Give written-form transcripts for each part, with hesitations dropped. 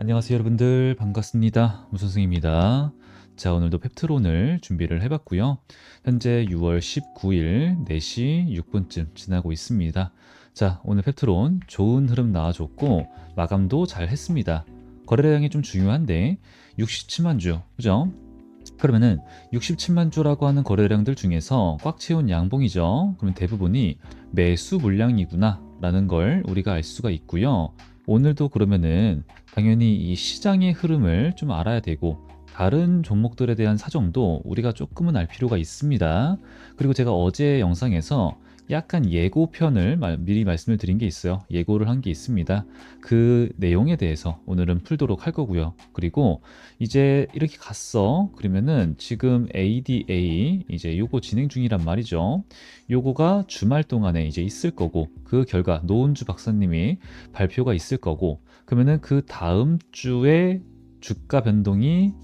안녕하세요 여러분들 반갑습니다. 무선승입니다. 자 오늘도 펩트론을 준비를 해봤고요. 현재 6월 19일 4시 6분쯤 지나고 있습니다. 자 오늘 펩트론 좋은 흐름 나와줬고 마감도 잘 했습니다. 거래량이 좀 중요한데 67만 주 그죠? 그러면은 67만 주라고 하는 거래량들 중에서 꽉 채운 양봉이죠. 그러면 대부분이 매수 물량이구나 라는 걸 우리가 알 수가 있고요. 오늘도 그러면은 당연히 이 시장의 흐름을 좀 알아야 되고 다른 종목들에 대한 사정도 우리가 조금은 알 필요가 있습니다. 그리고 제가 어제 영상에서 약간 예고편을 미리 말씀을 드린 게 있어요. 예고를 한 게 있습니다. 그 내용에 대해서 오늘은 풀도록 할 거고요. 그리고 이제 이렇게 갔어. 그러면은 지금 ADA 이제 요거 진행 중이란 말이죠. 요거가 주말 동안에 이제 있을 거고 그 결과 노은주 박사님이 발표가 있을 거고 그러면은 그 다음 주에 주가 변동성이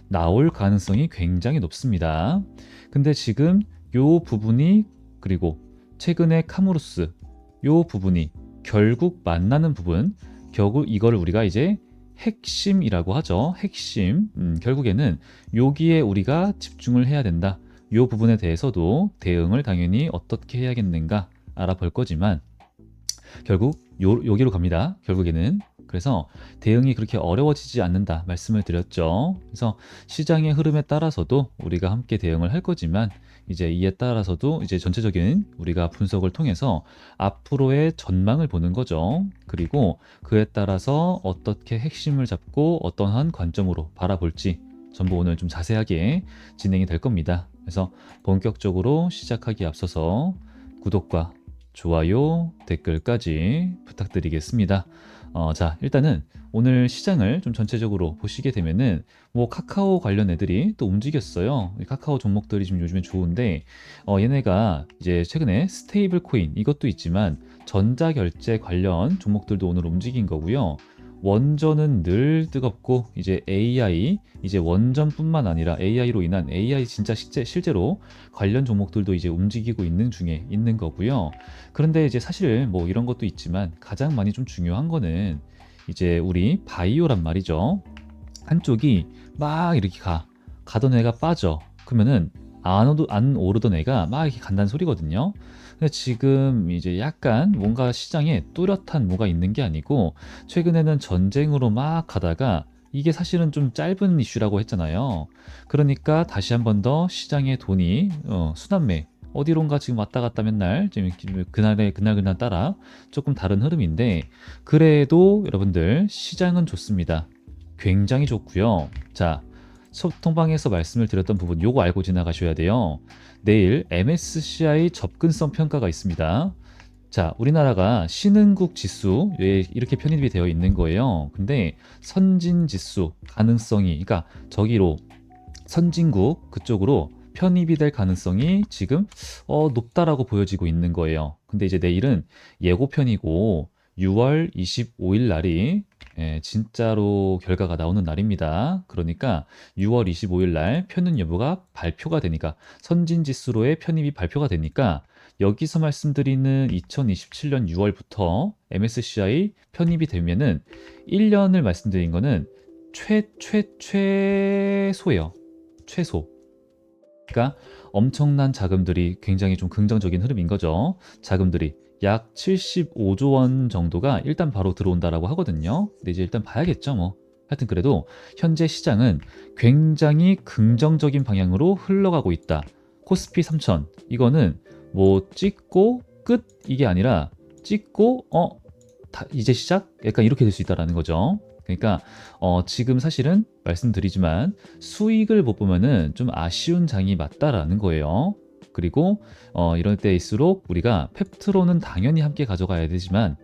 나올 가능성이 굉장히 높습니다. 근데 지금 요 부분이 그리고 최근에 카무루스 요 부분이 결국 만나는 부분 결국 이거를 우리가 이제 핵심이라고 하죠. 핵심. 결국에는 여기에 우리가 집중을 해야 된다. 요 부분에 대해서도 대응을 당연히 어떻게 해야겠는가 알아볼 거지만 결국 여기로 갑니다. 결국에는 그래서 대응이 그렇게 어려워지지 않는다 말씀을 드렸죠. 그래서 시장의 흐름에 따라서도 우리가 함께 대응을 할 거지만 이제 이에 따라서도 이제 전체적인 우리가 분석을 통해서 앞으로의 전망을 보는 거죠. 그리고 그에 따라서 어떻게 핵심을 잡고 어떠한 관점으로 바라볼지 전부 오늘 좀 자세하게 진행이 될 겁니다. 그래서 본격적으로 시작하기에 앞서서 구독과 좋아요, 댓글까지 부탁드리겠습니다. 자, 일단은 오늘 시장을 좀 전체적으로 보시게 되면은 뭐 카카오 관련 애들이 또 움직였어요. 이 카카오 종목들이 지금 요즘에 좋은데 얘네가 이제 최근에 스테이블 코인 이것도 있지만 전자결제 관련 종목들도 오늘 움직인 거고요. 원전은 늘 뜨겁고 이제 AI 이제 원전뿐만 아니라 AI로 인한 AI 진짜 실제로 관련 종목들도 이제 움직이고 있는 중에 있는 거고요. 그런데 이제 사실 뭐 이런 것도 있지만 가장 많이 좀 중요한 거는 이제 우리 바이오란 말이죠. 한쪽이 막 이렇게 가던 애가 빠져. 그러면은 안 오르던 애가 막 이렇게 간다는 소리거든요. 근데 지금 이제 약간 뭔가 시장에 뚜렷한 뭐가 있는 게 아니고 최근에는 전쟁으로 막 가다가 이게 사실은 좀 짧은 이슈라고 했잖아요. 그러니까 다시 한번 더 시장의 돈이 순환매 어디론가 지금 왔다 갔다 맨날 지금 그날 따라 조금 다른 흐름인데 그래도 여러분들 시장은 좋습니다. 굉장히 좋고요. 자, 소통방에서 말씀을 드렸던 부분 요거 알고 지나가셔야 돼요. 내일 MSCI 접근성 평가가 있습니다. 자, 우리나라가 신흥국 지수에 이렇게 편입이 되어 있는 거예요. 근데 선진 지수 가능성이 그러니까 저기로 선진국 그쪽으로 편입이 될 가능성이 지금 높다라고 보여지고 있는 거예요. 근데 이제 내일은 예고편이고 6월 25일 날이 진짜로 결과가 나오는 날입니다. 그러니까 6월 25일 날 편입 여부가 발표가 되니까 선진지수로의 편입이 발표가 되니까 여기서 말씀드리는 2027년 6월부터 MSCI 편입이 되면은 1년을 말씀드린 거는 최소예요. 최소. 그러니까 엄청난 자금들이 굉장히 좀 긍정적인 흐름인 거죠. 자금들이 약 75조 원 정도가 일단 바로 들어온다라고 하거든요. 근데 이제 일단 봐야겠죠, 뭐. 하여튼 그래도 현재 시장은 굉장히 긍정적인 방향으로 흘러가고 있다. 코스피 3000 이거는 뭐 찍고 끝 이게 아니라 찍고 이제 시작? 약간 이렇게 될 수 있다라는 거죠. 그러니까 지금 사실은 말씀드리지만 수익을 못 보면은 좀 아쉬운 장이 맞다라는 거예요. 그리고 이럴 때일수록 우리가 펩트론은 당연히 함께 가져가야 되지만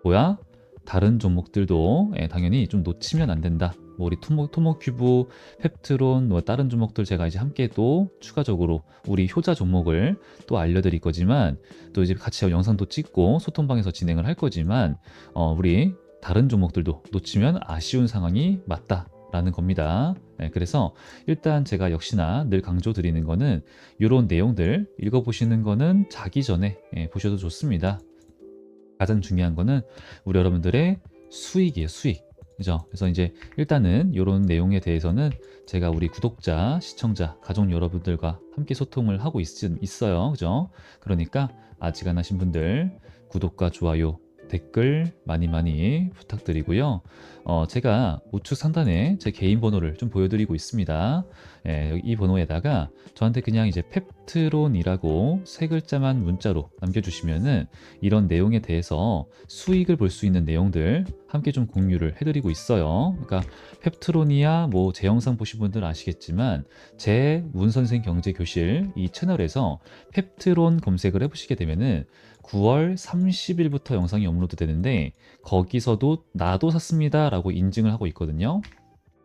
뭐야? 다른 종목들도 당연히 좀 놓치면 안 된다. 뭐 우리 토모큐브, 펩트론, 뭐 다른 종목들 제가 이제 함께 또 추가적으로 우리 효자 종목을 또 알려드릴 거지만 또 이제 같이 영상도 찍고 소통방에서 진행을 할 거지만 우리 다른 종목들도 놓치면 아쉬운 상황이 맞다라는 겁니다. 그래서 일단 제가 역시나 늘 강조드리는 거는 이런 내용들 읽어보시는 거는 자기 전에 보셔도 좋습니다. 가장 중요한 거는 우리 여러분들의 수익이에요, 수익. 그죠? 그래서 이제 일단은 이런 내용에 대해서는 제가 우리 구독자, 시청자, 가족 여러분들과 함께 소통을 하고 있어요. 그죠? 그러니까 아직 안 하신 분들 구독과 좋아요, 댓글 많이 많이 부탁드리고요. 제가 우측 상단에 제 개인 번호를 좀 보여드리고 있습니다. 이 번호에다가 저한테 그냥 이제 펩트론이라고 세 글자만 문자로 남겨주시면은 이런 내용에 대해서 수익을 볼 수 있는 내용들 함께 좀 공유를 해드리고 있어요. 그러니까 펩트론이야 뭐 제 영상 보신 분들 아시겠지만 제 문선생 경제교실 이 채널에서 펩트론 검색을 해보시게 되면은 9월 30일부터 영상이 업로드 되는데 거기서도 나도 샀습니다 라고 인증을 하고 있거든요.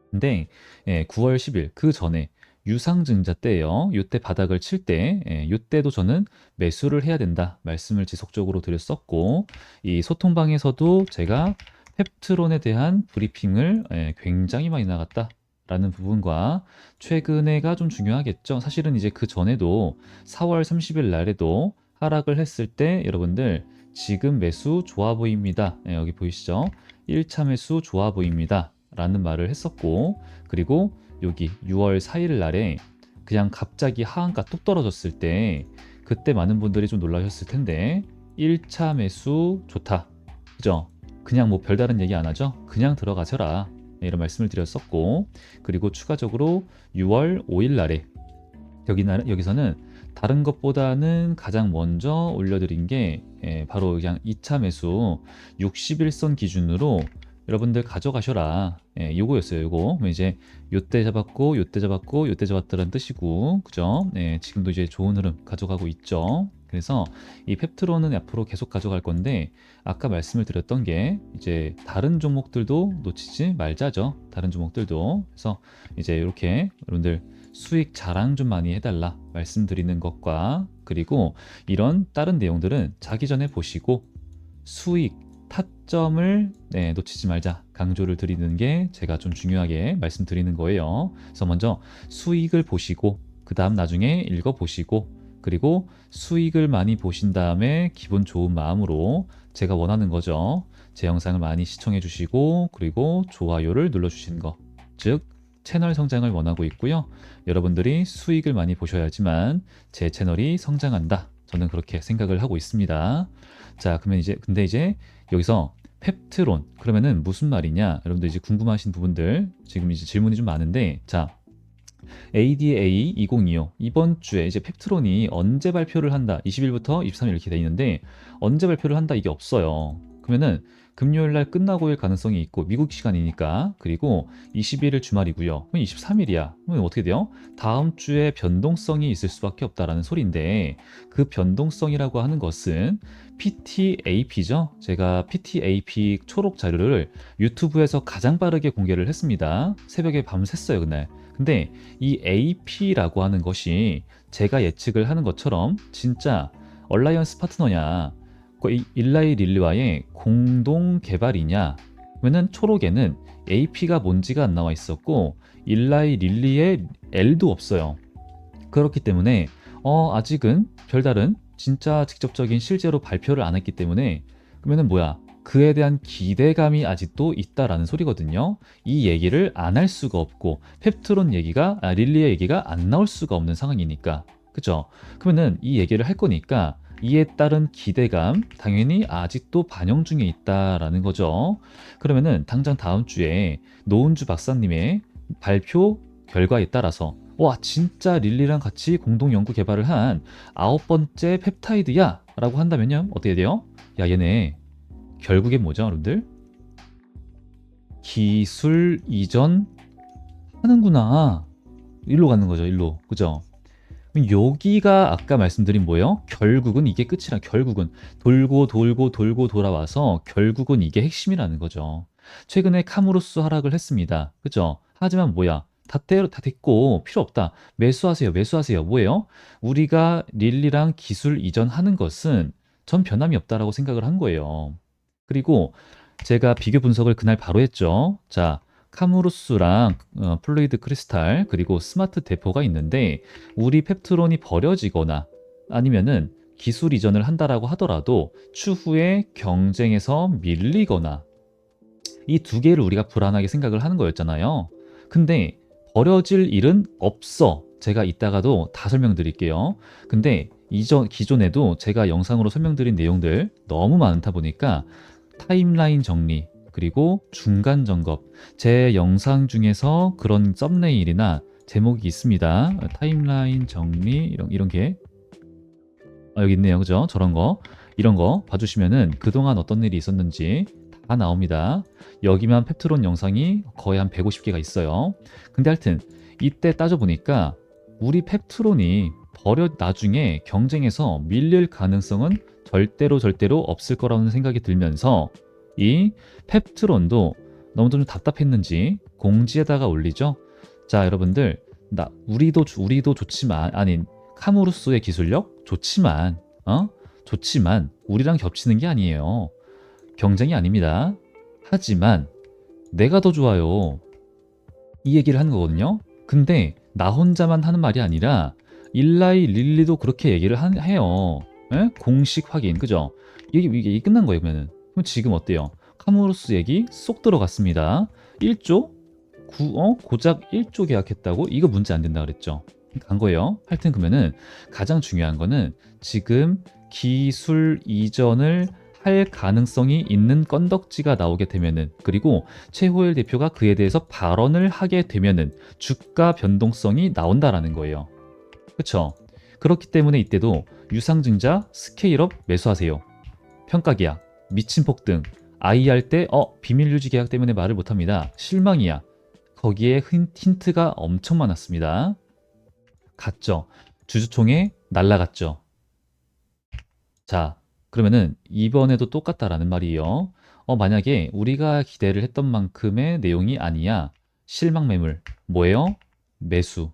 근데 9월 10일 그 전에 유상증자 때예요. 이때 바닥을 칠 때, 이때도 저는 매수를 해야 된다 말씀을 지속적으로 드렸었고, 이 소통방에서도 제가 펩트론에 대한 브리핑을 굉장히 많이 나갔다라는 부분과 최근에가 좀 중요하겠죠. 사실은 이제 그 전에도 4월 30일 날에도 하락을 했을 때 여러분들 지금 매수 좋아 보입니다. 여기 보이시죠? 1차 매수 좋아 보입니다. 라는 말을 했었고, 그리고 여기 6월 4일 날에 그냥 갑자기 하한가 뚝 떨어졌을 때 그때 많은 분들이 좀 놀라셨을 텐데 1차 매수 좋다. 그죠? 그냥 뭐 별다른 얘기 안 하죠? 그냥 들어가셔라. 이런 말씀을 드렸었고, 그리고 추가적으로 6월 5일 날에 여기서는 다른 것보다는 가장 먼저 올려드린 게 바로 그냥 2차 매수 61선 기준으로 여러분들 가져가셔라. 요거였어요. 요거. 그럼 이제 요때 잡았고, 요때 잡았고, 요때 잡았다는 뜻이고, 그죠? 지금도 이제 좋은 흐름 가져가고 있죠. 그래서 이 펩트론은 앞으로 계속 가져갈 건데, 아까 말씀을 드렸던 게 이제 다른 종목들도 놓치지 말자죠. 다른 종목들도. 그래서 이제 이렇게 여러분들 수익 자랑 좀 많이 해달라 말씀드리는 것과, 그리고 이런 다른 내용들은 자기 전에 보시고 수익 타점을 놓치지 말자 강조를 드리는 게 제가 좀 중요하게 말씀드리는 거예요. 그래서 먼저 수익을 보시고 그 다음 나중에 읽어보시고, 그리고 수익을 많이 보신 다음에 기분 좋은 마음으로 제가 원하는 거죠. 제 영상을 많이 시청해 주시고 그리고 좋아요를 눌러 주시는 거, 즉 채널 성장을 원하고 있고요. 여러분들이 수익을 많이 보셔야지만 제 채널이 성장한다. 저는 그렇게 생각을 하고 있습니다. 자, 그러면 근데 이제 여기서 펩트론 그러면은 무슨 말이냐? 여러분들 이제 궁금하신 부분들 지금 이제 질문이 좀 많은데, 자, ADA 2025 이번 주에 이제 펩트론이 언제 발표를 한다? 20일부터 23일 이렇게 돼 있는데 언제 발표를 한다 이게 없어요. 그러면은 금요일 날 끝나고일 가능성이 있고 미국 시간이니까, 그리고 21일 주말이고요. 그럼 23일이야. 그러면 어떻게 돼요? 다음 주에 변동성이 있을 수밖에 없다라는 소리인데, 그 변동성이라고 하는 것은 PTAP죠. 제가 PTAP 초록 자료를 유튜브에서 가장 빠르게 공개를 했습니다. 새벽에 밤샜어요, 그날. 근데 이 AP라고 하는 것이 제가 예측을 하는 것처럼 진짜 얼라이언스 파트너냐, 일라이 릴리와의 공동 개발이냐, 그러면은 초록에는 AP가 뭔지가 안 나와 있었고 일라이 릴리의 L도 없어요. 그렇기 때문에 아직은 별다른 진짜 직접적인 실제로 발표를 안 했기 때문에, 그러면은 뭐야? 그에 대한 기대감이 아직도 있다라는 소리거든요. 이 얘기를 안 할 수가 없고 펩트론 얘기가 릴리의 얘기가 안 나올 수가 없는 상황이니까. 그죠? 그러면은 이 얘기를 할 거니까 이에 따른 기대감 당연히 아직도 반영 중에 있다라는 거죠. 그러면은 당장 다음 주에 노은주 박사님의 발표 결과에 따라서 와 진짜 릴리랑 같이 공동 연구 개발을 한 9번째 펩타이드야 라고 한다면요 어떻게 돼요? 야 얘네 결국엔 뭐죠 여러분들? 기술 이전 하는구나, 일로 가는 거죠. 일로. 그죠? 그럼 여기가 아까 말씀드린 뭐예요? 결국은 이게 끝이라, 결국은 돌고 돌고 돌고 돌아와서 결국은 이게 핵심이라는 거죠. 최근에 카무루스 하락을 했습니다. 그죠? 하지만 뭐야? 다 됐고 필요 없다. 매수하세요. 매수하세요. 뭐예요? 우리가 릴리랑 기술 이전하는 것은 전 변함이 없다라고 생각을 한 거예요. 그리고 제가 비교 분석을 그날 바로 했죠. 자, 카무루스랑 플루이드 크리스탈 그리고 스마트 대포가 있는데 우리 펩트론이 버려지거나 아니면은 기술 이전을 한다라고 하더라도 추후에 경쟁에서 밀리거나 이 두 개를 우리가 불안하게 생각을 하는 거였잖아요. 근데 버려질 일은 없어. 제가 이따가도 다 설명드릴게요. 근데 기존에도 제가 영상으로 설명드린 내용들 너무 많다 보니까 타임라인 정리, 그리고 중간 점검, 제 영상 중에서 그런 썸네일이나 제목이 있습니다. 타임라인 정리 이런 게 여기 있네요. 그죠? 저런 거 이런 거 봐주시면은 그동안 어떤 일이 있었는지 다 나옵니다. 여기만 펩트론 영상이 거의 한 150개가 있어요. 근데 하여튼 이때 따져보니까 우리 펩트론이 나중에 경쟁에서 밀릴 가능성은 절대로 없을 거라는 생각이 들면서 이 펩트론도 너무 좀 답답했는지 공지에다가 올리죠. 자, 여러분들, 우리도 좋지만, 아닌 카무루스의 기술력 좋지만, 좋지만 우리랑 겹치는 게 아니에요. 경쟁이 아닙니다. 하지만 내가 더 좋아요. 이 얘기를 하는 거거든요. 근데 나 혼자만 하는 말이 아니라 일라이 릴리도 그렇게 얘기를 해요. 에? 공식 확인, 그죠? 이게 끝난 거예요, 그러면은. 그럼 지금 어때요? 카무루스 얘기 쏙 들어갔습니다. 1조? 고작 1조 계약했다고? 이거 문제 안 된다 그랬죠. 간 거예요. 하여튼 그러면은 가장 중요한 거는 지금 기술 이전을 할 가능성이 있는 건덕지가 나오게 되면은, 그리고 최호일 대표가 그에 대해서 발언을 하게 되면은 주가 변동성이 나온다라는 거예요. 그렇죠? 그렇기 때문에 이때도 유상증자 스케일업 매수하세요. 평가 계약, 미친 폭등, IR 때 비밀 유지 계약 때문에 말을 못합니다. 실망이야. 거기에 힌트가 엄청 많았습니다. 갔죠. 주주총회 날라갔죠. 자, 그러면은 이번에도 똑같다라는 말이에요. 만약에 우리가 기대를 했던 만큼의 내용이 아니야. 실망 매물. 뭐예요? 매수.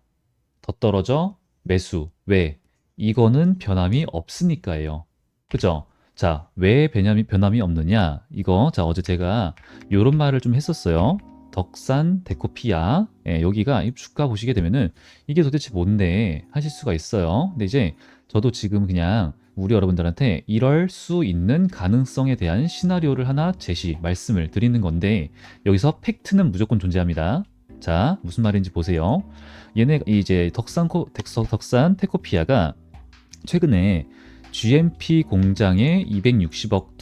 더 떨어져? 매수. 왜? 이거는 변함이 없으니까예요. 그죠? 자, 왜 변함이 없느냐? 이거, 자, 어제 제가 요런 말을 좀 했었어요. 덕산 데코피아. 여기가 이 주가 보시게 되면은 이게 도대체 뭔데 하실 수가 있어요. 근데 이제 저도 지금 그냥 우리 여러분들한테 이럴 수 있는 가능성에 대한 시나리오를 하나 말씀을 드리는 건데, 여기서 팩트는 무조건 존재합니다. 자, 무슨 말인지 보세요. 얘네 이제 덕산 테코피아가 최근에 GMP 공장에 260억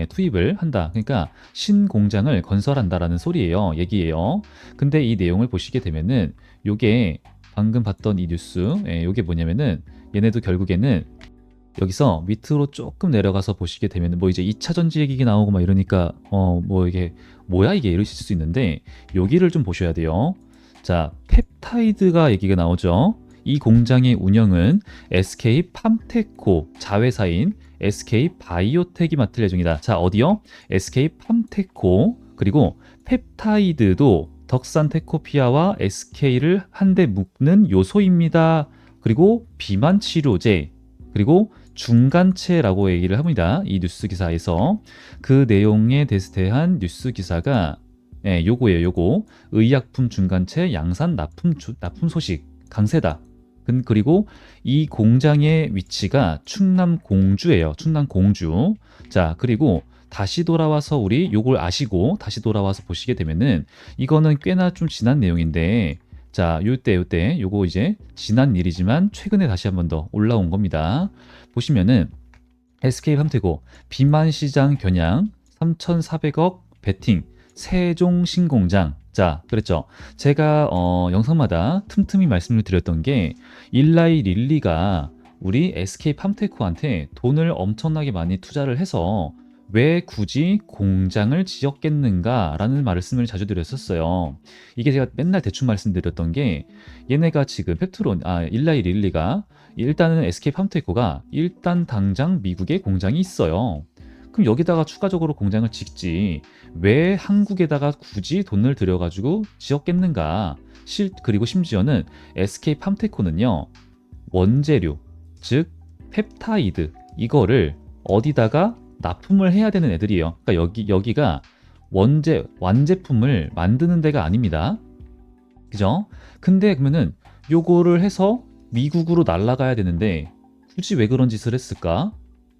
투입을 한다. 그러니까 신공장을 건설한다라는 소리예요. 얘기예요. 근데 이 내용을 보시게 되면은 요게 방금 봤던 이 뉴스, 요게 뭐냐면은 얘네도 결국에는 여기서 밑으로 조금 내려가서 보시게 되면 뭐 이제 2차 전지 얘기가 나오고 막 이러니까 뭐 이게 뭐야 이게 이러실 수 있는데, 여기를 좀 보셔야 돼요. 자, 펩타이드가 얘기가 나오죠. 이 공장의 운영은 SK 팜테코 자회사인 SK 바이오텍이 맡을 예정이다. 자, 어디요? SK 팜테코. 그리고 펩타이드도 덕산 테코피아와 SK를 한데 묶는 요소입니다. 그리고 비만 치료제, 그리고 중간체라고 얘기를 합니다. 이 뉴스 기사에서 그 내용에 대한 뉴스 기사가 요거예요. 요거 의약품 중간체 양산 납품 소식 강세다. 그리고 이 공장의 위치가 충남 공주예요. 충남 공주. 자, 그리고 다시 돌아와서 우리 요걸 아시고 다시 돌아와서 보시게 되면은 이거는 꽤나 좀 지난 내용인데, 자, 요때 요거 이제 지난 일이지만 최근에 다시 한 번 더 올라온 겁니다. 보시면은 SK 팜테고 비만 시장 겨냥 3,400억 베팅 세종 신공장. 자, 그랬죠. 제가 영상마다 틈틈이 말씀을 드렸던 게 일라이 릴리가 우리 SK 팜테코한테 돈을 엄청나게 많이 투자를 해서 왜 굳이 공장을 지었겠는가라는 말씀을 자주 드렸었어요. 이게 제가 맨날 대충 말씀드렸던 게, 얘네가 지금 일라이 릴리가 일단은 SK 팜테코가 일단 당장 미국에 공장이 있어요. 그럼 여기다가 추가적으로 공장을 짓지 왜 한국에다가 굳이 돈을 들여가지고 지었겠는가. 그리고 심지어는 SK 팜테코는요, 원재료, 즉 펩타이드, 이거를 어디다가 납품을 해야 되는 애들이에요. 그러니까 여기가 완제품을 만드는 데가 아닙니다. 그죠? 근데 그러면은 요거를 해서 미국으로 날아가야 되는데 굳이 왜 그런 짓을 했을까?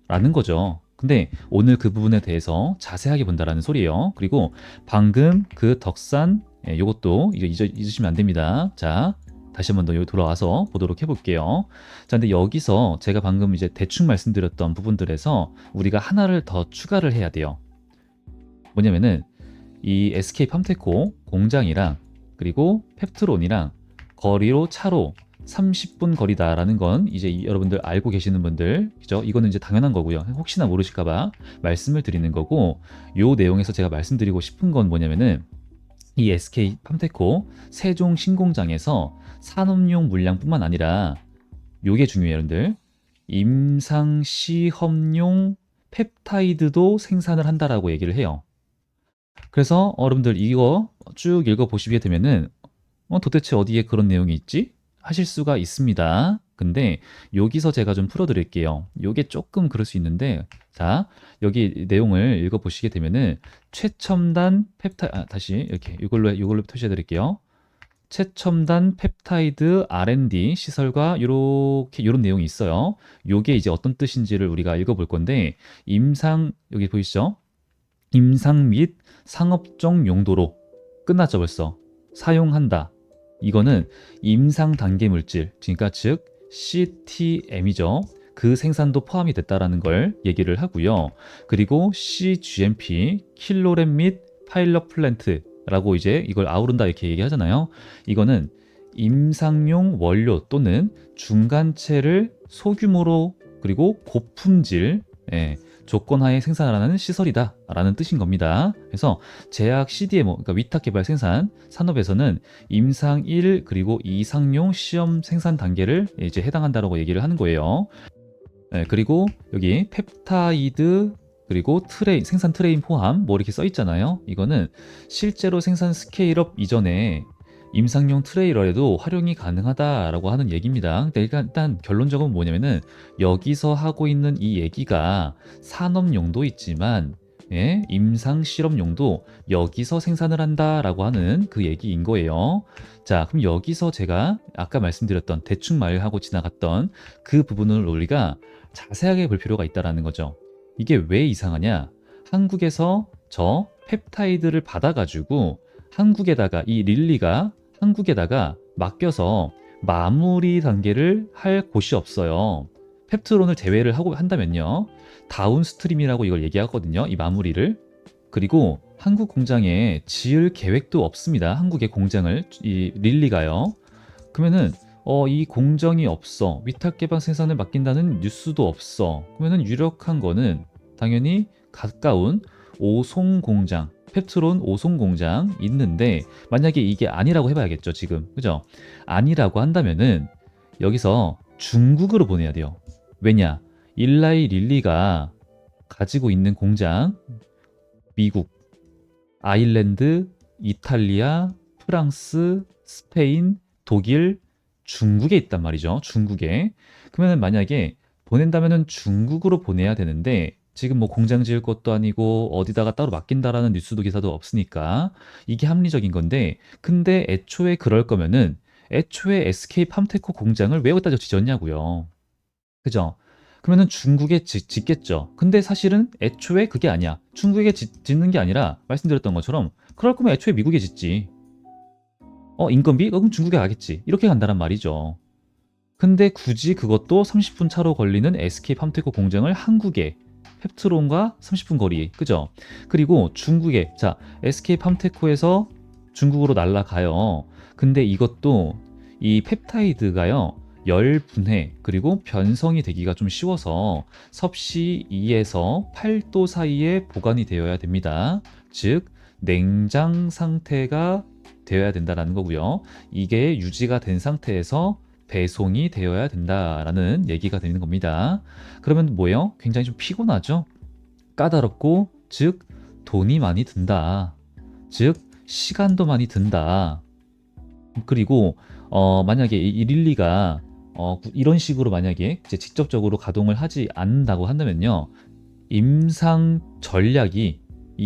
라는 거죠. 근데 오늘 그 부분에 대해서 자세하게 본다라는 소리예요. 그리고 방금 그 덕산, 요것도 잊으시면 안 됩니다. 자, 다시 한번 더 여기 돌아와서 보도록 해볼게요. 자, 근데 여기서 제가 방금 이제 대충 말씀드렸던 부분들에서 우리가 하나를 더 추가를 해야 돼요. 뭐냐면은 이 SK 팜테코 공장이랑 그리고 펩트론이랑 거리로 차로 30분 거리다라는 건 이제 여러분들 알고 계시는 분들, 그죠? 이거는 이제 당연한 거고요. 혹시나 모르실까봐 말씀을 드리는 거고, 요 내용에서 제가 말씀드리고 싶은 건 뭐냐면은 이 SK 팜테코 세종 신공장에서 산업용 물량뿐만 아니라 요게 중요해요, 여러분들. 임상 시험용 펩타이드도 생산을 한다라고 얘기를 해요. 그래서 여러분들 이거 쭉 읽어 보시게 되면은 도대체 어디에 그런 내용이 있지? 하실 수가 있습니다. 근데 여기서 제가 좀 풀어드릴게요. 요게 조금 그럴 수 있는데, 자, 여기 내용을 읽어 보시게 되면은 최첨단 다시 이렇게 이걸로 표시해 드릴게요. 최첨단 펩타이드 R&D 시설과 요런 내용이 있어요. 요게 이제 어떤 뜻인지를 우리가 읽어볼 건데, 여기 보이시죠? 임상 및 상업적 용도로 끝났죠 벌써. 사용한다. 이거는 임상 단계 물질, 그러니까 즉 CTM이죠. 그 생산도 포함이 됐다라는 걸 얘기를 하고요. 그리고 CGMP, 킬로램 및 파일럿 플랜트라고 이제 이걸 아우른다 이렇게 얘기하잖아요. 이거는 임상용 원료 또는 중간체를 소규모로 그리고 고품질, 조건하에 생산하는 시설이다라는 뜻인 겁니다. 그래서 제약 CDMO, 그러니까 위탁 개발 생산 산업에서는 임상 1 그리고 2상용 시험 생산 단계를 이제 해당한다라고 얘기를 하는 거예요. 그리고 여기 펩타이드 그리고 생산 트레인 포함 뭐 이렇게 써 있잖아요. 이거는 실제로 생산 스케일업 이전에 임상용 트레일러에도 활용이 가능하다라고 하는 얘기입니다. 근데 일단 결론적으로 뭐냐면은 여기서 하고 있는 이 얘기가 산업용도 있지만 임상 실험용도 여기서 생산을 한다라고 하는 그 얘기인 거예요. 자, 그럼 여기서 제가 아까 말씀드렸던 대충 말하고 지나갔던 그 부분을 우리가 자세하게 볼 필요가 있다라는 거죠. 이게 왜 이상하냐? 한국에서 저 펩타이드를 받아가지고 이 릴리가 한국에다가 맡겨서 마무리 단계를 할 곳이 없어요. 펩트론을 제외를 한다면요. 다운스트림이라고 이걸 얘기하거든요. 이 마무리를. 그리고 한국 공장에 지을 계획도 없습니다. 한국의 공장을 이 릴리가요. 그러면은 이 공정이 없어. 위탁 개방 생산을 맡긴다는 뉴스도 없어. 그러면은 유력한 거는 당연히 가까운 오송 공장, 펩트론 오송 공장 있는데 만약에 이게 아니라고 해봐야겠죠, 지금. 그죠? 아니라고 한다면은 여기서 중국으로 보내야 돼요. 왜냐? 일라이 릴리가 가지고 있는 공장 미국, 아일랜드, 이탈리아, 프랑스, 스페인, 독일, 중국에 있단 말이죠. 중국에. 그러면 만약에 보낸다면은 중국으로 보내야 되는데 지금 뭐 공장 지을 것도 아니고 어디다가 따로 맡긴다라는 뉴스도 기사도 없으니까 이게 합리적인 건데 근데 애초에 그럴 거면은 애초에 SK 팜테코 공장을 왜 여기다 짓었냐고요. 그죠? 그러면은 중국에 짓겠죠. 근데 사실은 애초에 그게 아니야. 중국에 짓는 게 아니라 말씀드렸던 것처럼 그럴 거면 애초에 미국에 짓지. 인건비? 그럼 중국에 가겠지. 이렇게 간다란 말이죠. 근데 굳이 그것도 30분 차로 걸리는 SK 팜테코 공장을 한국에 펩트론과 30분 거리, 그죠? 그리고 중국에 SK 팜테코에서 중국으로 날아가요. 근데 이것도 이 펩타이드가요. 열 분해 그리고 변성이 되기가 좀 쉬워서 섭씨 2에서 8도 사이에 보관이 되어야 됩니다. 즉 냉장 상태가 되어야 된다라는 거고요. 이게 유지가 된 상태에서 배송이 되어야 된다라는 얘기가 되는 겁니다. 그러면 뭐예요? 굉장히 좀 피곤하죠? 까다롭고, 즉, 돈이 많이 든다. 즉, 시간도 많이 든다. 그리고, 만약에 이 릴리가, 이런 식으로 만약에 이제 직접적으로 가동을 하지 않는다고 한다면요. 이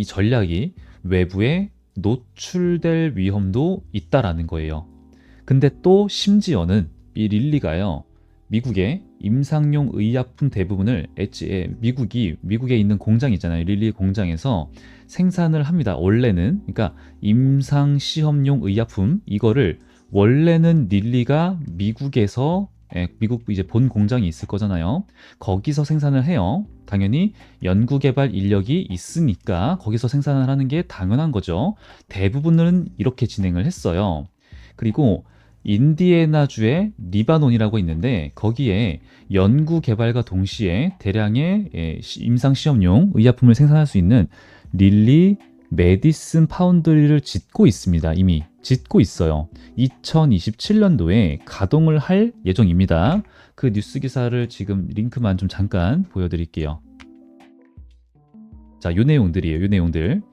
전략이 외부에 노출될 위험도 있다라는 거예요. 근데 또 심지어는 이 릴리가요. 미국의 임상용 의약품 대부분을 미국에 있는 공장 있잖아요. 릴리 공장에서 생산을 합니다. 원래는 그러니까 임상 시험용 의약품 이거를 원래는 릴리가 미국에서 미국 이제 본 공장이 있을 거잖아요. 거기서 생산을 해요. 당연히 연구개발 인력이 있으니까 거기서 생산을 하는 게 당연한 거죠. 대부분은 이렇게 진행을 했어요. 그리고 인디애나주의 리바논이라고 있는데 거기에 연구개발과 동시에 대량의 임상시험용 의약품을 생산할 수 있는 릴리 메디슨 파운드리를 짓고 있습니다. 이미 짓고 있어요. 2027년도에 가동을 할 예정입니다. 그 뉴스 기사를 지금 링크만 좀 잠깐 보여드릴게요. 자, 요 내용들이에요. 요 내용들.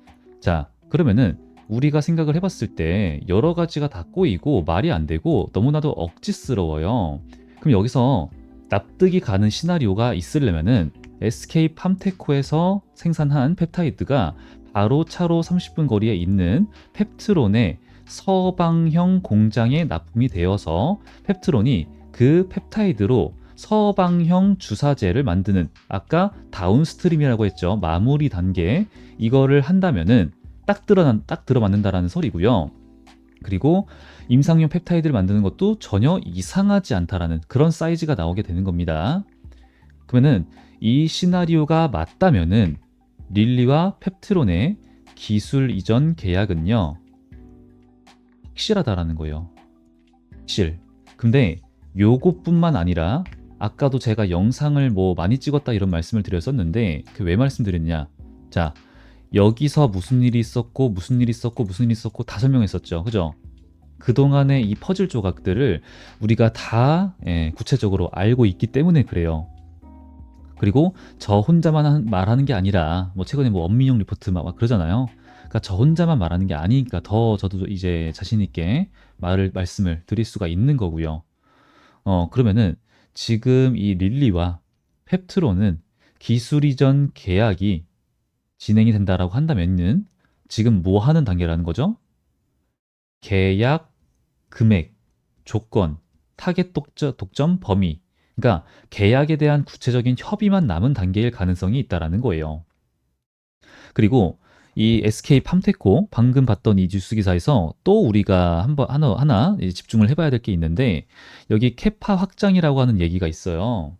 자, 그러면은 우리가 생각을 해봤을 때 여러 가지가 다 꼬이고 말이 안 되고 너무나도 억지스러워요. 그럼 여기서 납득이 가는 시나리오가 있으려면은 SK 팜테코에서 생산한 펩타이드가 바로 차로 30분 거리에 있는 펩트론의 서방형 공장에 납품이 되어서 펩트론이 그 펩타이드로 서방형 주사제를 만드는 아까 다운스트림이라고 했죠. 마무리 단계 이거를 한다면은 딱 들어맞는다라는 소리고요. 그리고 임상용 펩타이드를 만드는 것도 전혀 이상하지 않다라는 그런 사이즈가 나오게 되는 겁니다. 그러면은 이 시나리오가 맞다면은 릴리와 펩트론의 기술 이전 계약은요 확실하다라는 거예요. 확실. 근데 요것뿐만 아니라 아까도 제가 영상을 뭐 많이 찍었다 이런 말씀을 드렸었는데 그 왜 말씀드렸냐? 자, 여기서 무슨 일이 있었고 무슨 일이 있었고 무슨 일이 있었고 다 설명했었죠. 그죠? 그동안의 이 퍼즐 조각들을 우리가 다 구체적으로 알고 있기 때문에 그래요. 그리고 저 혼자만 말하는 게 아니라 뭐 최근에 뭐 엄민영 리포트 막 그러잖아요. 그러니까 저 혼자만 말하는 게 아니니까 더 저도 이제 자신 있게 말씀을 드릴 수가 있는 거고요. 그러면은 지금 이 릴리와 펩트론은 기술 이전 계약이 진행이 된다라고 한다면은 지금 뭐 하는 단계라는 거죠? 계약 금액, 조건, 타겟 독점 범위. 그러니까 계약에 대한 구체적인 협의만 남은 단계일 가능성이 있다라는 거예요. 그리고 이 SK 팜테코 방금 봤던 이 뉴스 기사에서 또 우리가 하나 집중을 해봐야 될 게 있는데 여기 캐파 확장이라고 하는 얘기가 있어요.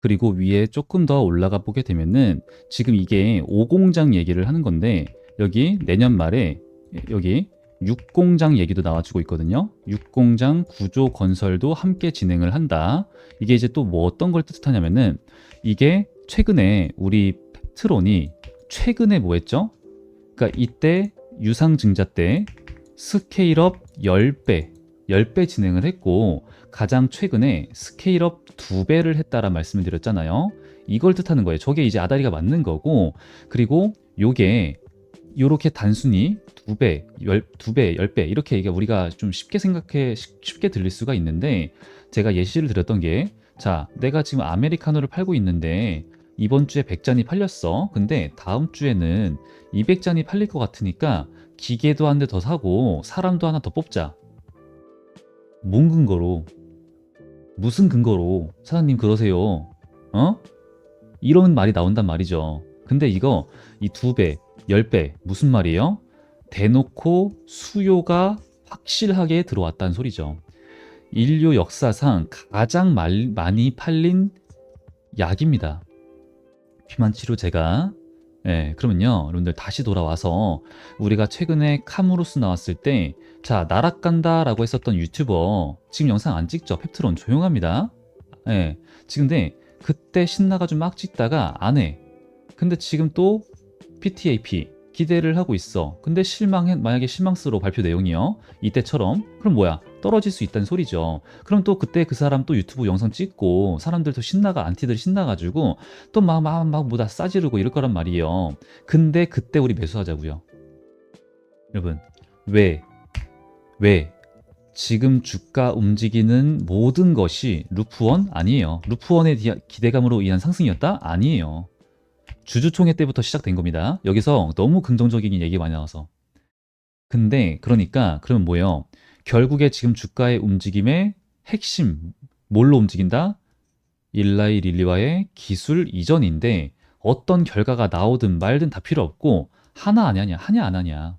그리고 위에 조금 더 올라가 보게 되면은 지금 이게 5공장 얘기를 하는 건데 여기 내년 말에 여기 6공장 얘기도 나와주고 있거든요. 6공장 구조 건설도 함께 진행을 한다. 이게 이제 또 뭐 어떤 걸 뜻하냐면은 이게 최근에 우리 팩트론이 최근에 뭐 했죠? 그러니까 이때 유상증자 때 스케일업 10배 진행을 했고 가장 최근에 스케일업 2배를 했다라 말씀을 드렸잖아요. 이걸 뜻하는 거예요. 저게 이제 아다리가 맞는 거고 그리고 요게 요렇게 단순히 2배, 2배, 10배 이렇게 우리가 좀 쉽게 들릴 수가 있는데 제가 예시를 드렸던 게 자, 내가 지금 아메리카노를 팔고 있는데 이번 주에 100잔이 팔렸어. 근데 다음 주에는 200잔이 팔릴 것 같으니까 기계도 한 대 더 사고 사람도 하나 더 뽑자. 뭔 근거로? 무슨 근거로? 사장님 그러세요. 어? 이런 말이 나온단 말이죠. 근데 이거 이 2배, 10배 무슨 말이에요? 대놓고 수요가 확실하게 들어왔다는 소리죠. 인류 역사상 가장 많이 팔린 약입니다. 비만치료제가. 그러면요 여러분들 다시 돌아와서 우리가 최근에 카무루스 나왔을 때 자 나락간다 라고 했었던 유튜버 지금 영상 안 찍죠. 펩트론 조용합니다. 지금 근데 그때 신나가지고 막 찍다가 안해. 근데 지금 또 PTAP 기대를 하고 있어. 근데 만약에 실망스러워 발표 내용이요. 이때처럼 그럼 뭐야? 떨어질 수 있다는 소리죠. 그럼 또 그때 그 사람 또 유튜브 영상 찍고 사람들도 안티들 신나가지고 또 막 뭐다 싸지르고 이럴 거란 말이에요. 근데 그때 우리 매수하자고요. 여러분 왜? 지금 주가 움직이는 모든 것이 루프원 아니에요. 루프원의 기대감으로 인한 상승이었다? 아니에요. 주주총회 때부터 시작된 겁니다. 여기서 너무 긍정적인 얘기 많이 나와서. 근데 그러니까 그러면 뭐예요? 결국에 지금 주가의 움직임의 핵심 뭘로 움직인다? 일라이 릴리와의 기술 이전인데 어떤 결과가 나오든 말든 다 필요 없고 하나 안 하냐, 하냐 안 하냐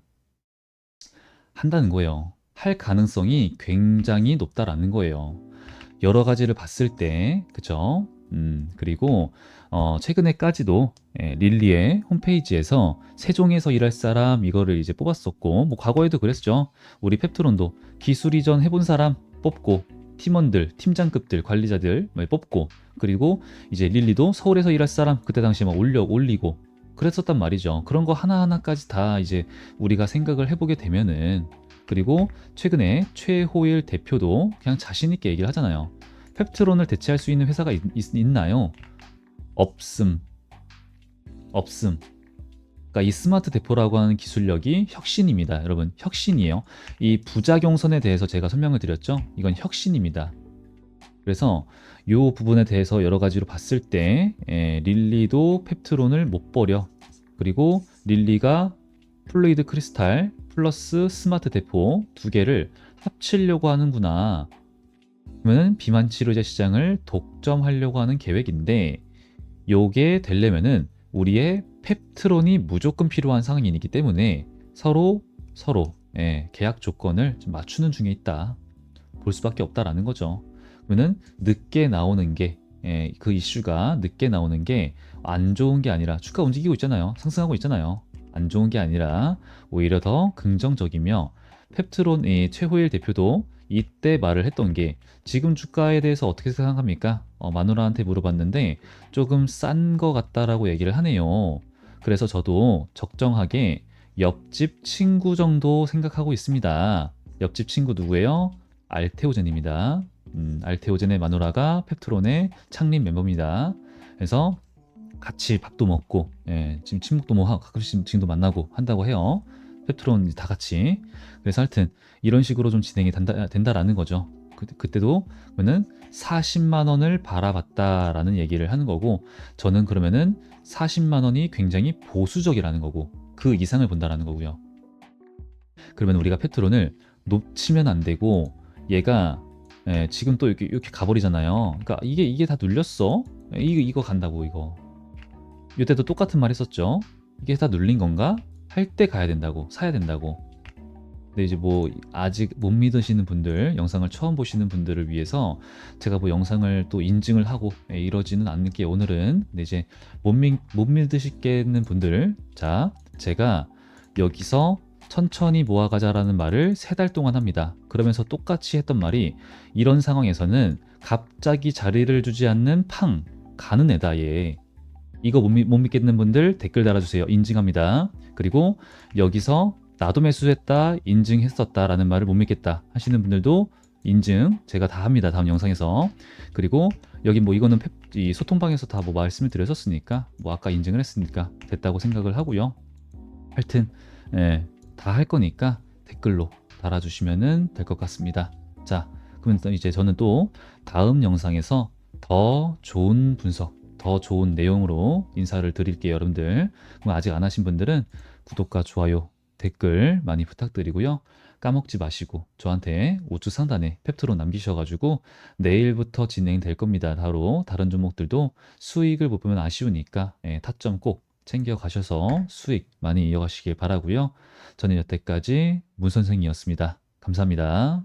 한다는 거예요. 할 가능성이 굉장히 높다라는 거예요. 여러 가지를 봤을 때, 그죠? 그리고 최근에까지도 릴리의 홈페이지에서 세종에서 일할 사람 이거를 이제 뽑았었고, 뭐 과거에도 그랬죠. 우리 펩트론도 기술 이전 해본 사람 뽑고, 팀원들, 팀장급들, 관리자들 뽑고, 그리고 이제 릴리도 서울에서 일할 사람 그때 당시에 막 올리고 그랬었단 말이죠. 그런 거 하나하나까지 다 이제 우리가 생각을 해보게 되면은, 그리고 최근에 최호일 대표도 그냥 자신 있게 얘기를 하잖아요. 펩트론을 대체할 수 있는 회사가 있나요? 없음. 없음. 그러니까 이 스마트 대포라고 하는 기술력이 혁신입니다. 여러분, 혁신이에요. 이 부작용선에 대해서 제가 설명을 드렸죠? 이건 혁신입니다. 그래서 이 부분에 대해서 여러 가지로 봤을 때 릴리도 펩트론을 못 버려. 그리고 릴리가 플루이드 크리스탈 플러스 스마트 대포 두 개를 합치려고 하는구나. 그러면 비만 치료제 시장을 독점하려고 하는 계획인데 요게 되려면은 우리의 펩트론이 무조건 필요한 상황이기 때문에 서로 계약 조건을 좀 맞추는 중에 있다. 볼 수밖에 없다라는 거죠. 그러면은 늦게 나오는 게 그 이슈가 늦게 나오는 게 안 좋은 게 아니라 주가 움직이고 있잖아요. 상승하고 있잖아요. 안 좋은 게 아니라 오히려 더 긍정적이며 펩트론의 최호일 대표도 이때 말을 했던 게 지금 주가에 대해서 어떻게 생각합니까? 마누라한테 물어봤는데 조금 싼 거 같다라고 얘기를 하네요. 그래서 저도 적정하게 옆집 친구 정도 생각하고 있습니다. 옆집 친구 누구예요? 알테오젠입니다. 알테오젠의 마누라가 펩트론의 창립 멤버입니다. 그래서 같이 밥도 먹고 지금 친목도 뭐 가끔씩 지금도 만나고 한다고 해요. 펩트론 다 같이. 그래서 하여튼 이런 식으로 좀 진행이 된다라는 거죠. 그때도 그러면은 40만 원을 바라봤다라는 얘기를 하는 거고 저는 그러면은 40만 원이 굉장히 보수적이라는 거고 그 이상을 본다라는 거고요. 그러면 우리가 펩트론을 놓치면 안 되고 얘가 지금 또 이렇게 가버리잖아요. 그러니까 이게 다 눌렸어. 이거 간다고 이거. 이때도 똑같은 말 했었죠. 이게 다 눌린 건가? 할 때 가야 된다고, 사야 된다고. 근데 이제 뭐 아직 못 믿으시는 분들, 영상을 처음 보시는 분들을 위해서 제가 뭐 영상을 또 인증을 하고 이러지는 않는 게 오늘은 근데 이제 못 믿으시겠는 분들, 자, 제가 여기서 천천히 모아가자라는 말을 3달 동안 합니다. 그러면서 똑같이 했던 말이 이런 상황에서는 갑자기 자리를 주지 않는 팡 가는 애다 얘. 이거 못 믿겠는 분들 댓글 달아주세요. 인증합니다. 그리고 여기서 나도 매수했다, 인증했었다라는 말을 못 믿겠다 하시는 분들도 인증 제가 다 합니다. 다음 영상에서. 그리고 여기 뭐 이거는 이 소통방에서 다 뭐 말씀을 드렸었으니까 뭐 아까 인증을 했으니까 됐다고 생각을 하고요. 하여튼 다 할 거니까 댓글로 달아주시면 될 것 같습니다. 자, 그러면 이제 저는 또 다음 영상에서 더 좋은 분석 더 좋은 내용으로 인사를 드릴게요, 여러분들. 그럼 아직 안 하신 분들은 구독과 좋아요, 댓글 많이 부탁드리고요. 까먹지 마시고 저한테 우측 상단에 펩트론 남기셔가지고 내일부터 진행될 겁니다. 바로 다른 종목들도 수익을 못 보면 아쉬우니까 타점 꼭 챙겨 가셔서 수익 많이 이어가시길 바라고요. 저는 여태까지 문 선생이었습니다. 감사합니다.